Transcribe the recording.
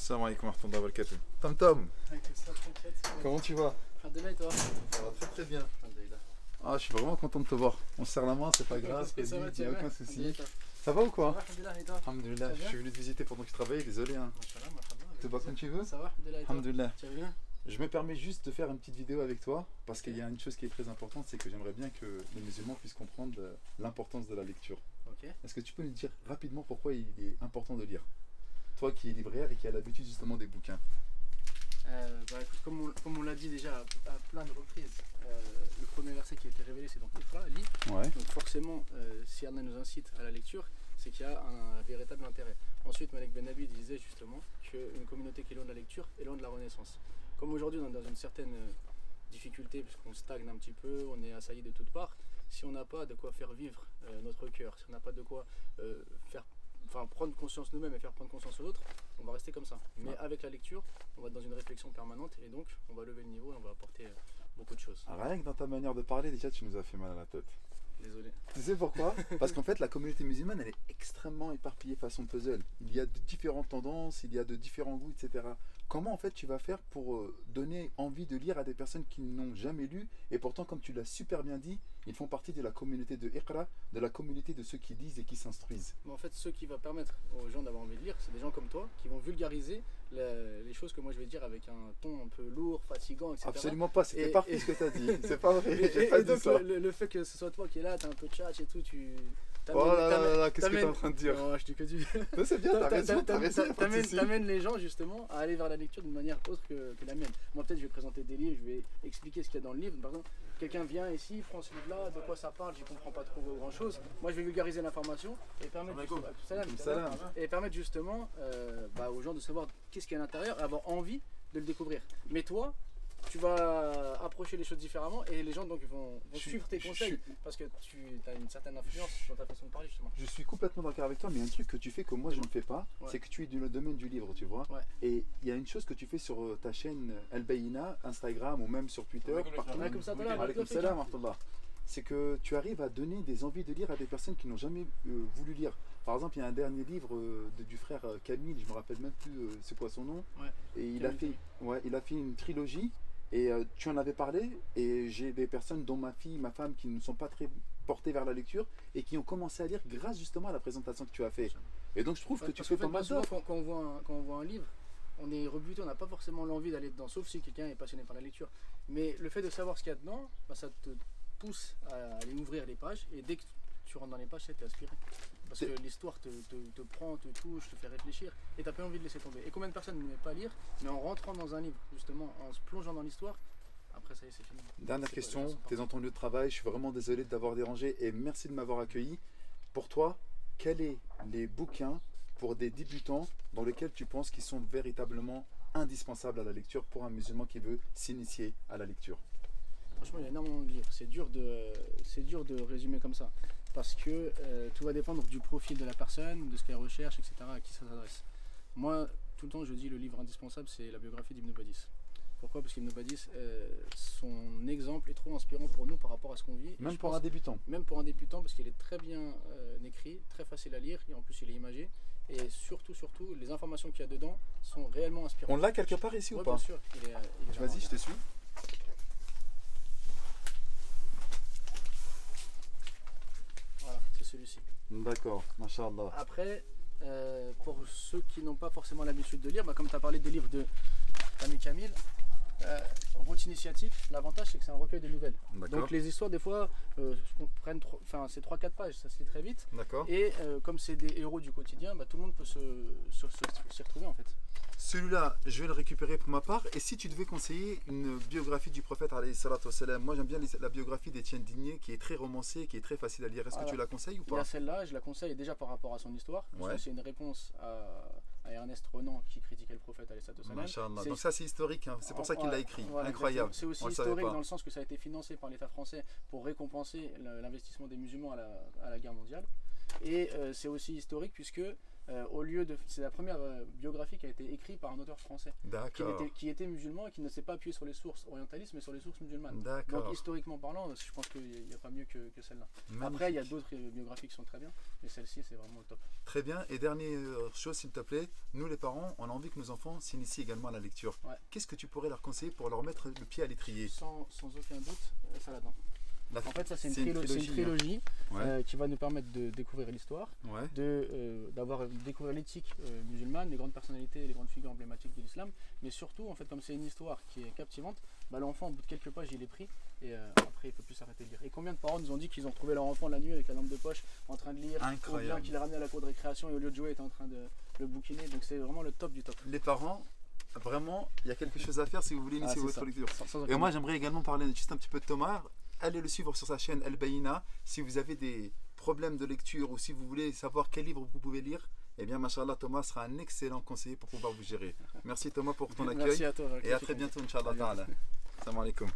Salam alaikum wa rahmatullahi wa barakatuh. Tom Tom, comment tu vas? Alhamdulillah et toi? Ça va très très bien. Alhamdulillah. Ah, je suis vraiment content de te voir. On se serre la main, c'est pas grave, Ça va, il n'y a aucun souci. Alhamdulillah. Ça va ou quoi? Alhamdulillah et toi? Alhamdulillah, Ça je va suis venu te visiter pendant que je travaillais, désolé. Hein. Machallah, marhaba, avec Tu te vois plaisir. comme tu veux? Ça va, Alhamdulillah et toi? Alhamdulillah. Tu vas bien? Je me permets juste de faire une petite vidéo avec toi parce qu'il y a une chose qui est très importante, c'est que j'aimerais bien que les musulmans puissent comprendre l'importance de la lecture. Ok. Est-ce que tu peux nous dire rapidement pourquoi il est important de lire? Toi qui es libraire et qui as l'habitude justement des bouquins. Bah écoute, comme on l'a dit déjà à plein de reprises, le premier verset qui a été révélé c'est donc Iqra, lis. Ouais. Donc forcément, si Allah nous incite à la lecture, c'est qu'il y a un véritable intérêt. Ensuite, Malek Ben Nabi disait justement qu'une communauté qui est loin de la lecture est loin de la renaissance. Comme aujourd'hui on est dans une certaine difficulté puisqu'on stagne un petit peu, on est assailli de toutes parts, si on n'a pas de quoi faire vivre notre cœur, si on n'a pas de quoi prendre conscience nous-mêmes et faire prendre conscience aux autres, on va rester comme ça. Mais avec la lecture, on va être dans une réflexion permanente et donc on va lever le niveau et on va apporter beaucoup de choses. Rien que dans ta manière de parler, déjà tu nous as fait mal à la tête. Désolé. Tu sais pourquoi? Parce qu'en fait la communauté musulmane elle est extrêmement éparpillée façon puzzle. Il y a de différentes tendances, il y a de différents goûts, etc. Comment en fait tu vas faire pour donner envie de lire à des personnes qui n'ont jamais lu et pourtant comme tu l'as super bien dit, ils font partie de la communauté de Iqra, de la communauté de ceux qui lisent et qui s'instruisent. Mais en fait, ce qui va permettre aux gens d'avoir envie de lire, c'est des gens comme toi qui vont vulgariser les choses que moi je vais dire avec un ton un peu lourd, fatigant, etc. Absolument pas, c'était Et- parfait et- ce que tu as dit. C'est pas vrai, Et, j'ai pas et dit donc ça. le fait que ce soit toi qui est là, t'as un peu de tchatch et tout, tu Oh là là là, qu'est-ce que t'es en train de dire? Non, je dis que du... Mais c'est bien, t'as raison, t'as raison, pas de souci. T'amènes les gens justement à aller vers la lecture d'une manière autre que la mienne. Moi peut-être je vais présenter des livres, je vais expliquer ce qu'il y a dans le livre. Par exemple, quelqu'un vient ici, prend ce livre-là, de quoi ça parle, j'y comprends pas trop grand chose. Moi je vais vulgariser l'information et permettre justement aux gens de savoir qu'est-ce qu'il y a à l'intérieur et avoir envie de le découvrir. Mais toi, tu vas approcher les choses différemment et les gens donc vont suivre tes conseils parce que tu as une certaine influence sur ta façon de parler justement. Je suis complètement d'accord avec toi, mais il y a un truc que tu fais que moi je ne fais pas, Ouais. c'est que tu es dans le domaine du livre, tu vois. Ouais. Et il y a une chose que tu fais sur ta chaîne El Bayina, Instagram ou même sur Twitter, Alaykoum salam, Alaykoum salam wa rahmatullah. C'est que tu arrives à donner des envies de lire à des personnes qui n'ont jamais voulu lire. Par exemple, il y a un dernier livre du frère Camille, je me rappelle même plus c'est quoi son nom, Ouais. et il a fait une trilogie. Et tu en avais parlé, et j'ai des personnes dont ma fille, ma femme, qui ne sont pas très portées vers la lecture et qui ont commencé à lire grâce justement à la présentation que tu as fait. Et donc je trouve que tu fais ton master. Quand on voit un livre, on est rebuté, on n'a pas forcément l'envie d'aller dedans, sauf si quelqu'un est passionné par la lecture. Mais le fait de savoir ce qu'il y a dedans, ça te pousse à aller ouvrir les pages, et dès que tu rentres dans les pages, tu es aspiré. Parce que l'histoire te prend, te touche, te fait réfléchir, et tu n'as pas envie de laisser tomber. Et combien de personnes n'aimaient pas lire, mais en rentrant dans un livre, justement, en se plongeant dans l'histoire, après ça y est, c'est fini. Dernière question, tu es dans ton lieu de travail, je suis vraiment désolé de t'avoir dérangé et merci de m'avoir accueilli. Pour toi, quels sont les bouquins pour des débutants dans lesquels tu penses qu'ils sont véritablement indispensables à la lecture pour un musulman qui veut s'initier à la lecture? Franchement, il y a énormément de livres. C'est dur de résumer comme ça. Parce que tout va dépendre du profil de la personne, de ce qu'elle recherche, etc., à qui ça s'adresse. Moi, tout le temps, je dis le livre indispensable, c'est la biographie d'Ibn Badis. Pourquoi? Parce qu'Ibn Badis, son exemple est trop inspirant pour nous par rapport à ce qu'on vit. Même pour un débutant? Même pour un débutant, parce qu'il est très bien écrit, très facile à lire, et en plus il est imagé. Et surtout, les informations qu'il y a dedans sont réellement inspirantes. On l'a quelque part ici ou pas? Bien sûr, il est Vas-y, je te suis. Voilà, c'est celui-ci. D'accord, masha'Allah. Après, pour ceux qui n'ont pas forcément l'habitude de lire, comme tu as parlé des livres de Rami Kamil, Route initiatique, l'avantage c'est que c'est un recueil de nouvelles. Donc les histoires des fois prennent c'est 3-4 pages, ça se lit très vite. D'accord. Et comme c'est des héros du quotidien, tout le monde peut s'y retrouver en fait. Celui-là, je vais le récupérer pour ma part. Et si tu devais conseiller une biographie du prophète, alayhi salatu wassalam, moi j'aime bien la biographie d'Étienne Digné, qui est très romancée, qui est très facile à lire. Est-ce que tu la conseilles ou Il y a pas? celle-là, je la conseille déjà par rapport à son histoire. Parce Ouais. que c'est une réponse à Ernest Renan qui critiquait le prophète, alayhi salatu wassalam. Masha'Allah. Donc ça c'est historique, hein. C'est pour ça qu'il l'a écrit. Voilà, incroyable. c'est aussi On le savait historique pas. dans le sens que ça a été financé par l'État français pour récompenser l'investissement des musulmans à la guerre mondiale. Et c'est aussi historique puisque au lieu de. C'est la première biographie qui a été écrite par un auteur français D'accord. qui était musulman et qui ne s'est pas appuyé sur les sources orientalistes mais sur les sources musulmanes. Donc D'accord. historiquement parlant, je pense qu'il n'y a pas mieux que celle-là. Magnifique. Après, il y a d'autres biographies qui sont très bien, mais celle-ci c'est vraiment le top. Très bien. Et dernière chose, s'il te plaît, nous les parents, on a envie que nos enfants s'initient également à la lecture. Ouais. Qu'est-ce que tu pourrais leur conseiller pour leur mettre le pied à l'étrier? Sans aucun doute, Saladin. La- En fait, ça c'est c'est une trilogie hein. Ouais. qui va nous permettre de découvrir l'histoire, Ouais. d'avoir découvrir l'éthique musulmane, les grandes personnalités, les grandes figures emblématiques de l'islam, mais surtout en fait comme c'est une histoire qui est captivante, bah, l'enfant au bout de quelques pages il est pris et après il peut plus s'arrêter de lire. Et combien de parents nous ont dit qu'ils ont retrouvé leur enfant la nuit avec la lampe de poche en train de lire, ou bien qu'il est ramené à la cour de récréation et au lieu de jouer il était en train de le bouquiner, donc c'est vraiment le top du top. Les parents, vraiment, il y a quelque chose à faire si vous voulez initier c'est votre ça. lecture. Sans Et aucun moi, doute. j'aimerais également parler juste un petit peu de Thomas. Allez le suivre sur sa chaîne El Bayina. Si vous avez des problèmes de lecture ou si vous voulez savoir quel livre vous pouvez lire, eh bien, machallah, Thomas sera un excellent conseiller pour pouvoir vous gérer. Merci Thomas pour ton accueil Merci à toi. et à très bientôt, Inch'Allah. Ta'ala. Salam alaikum.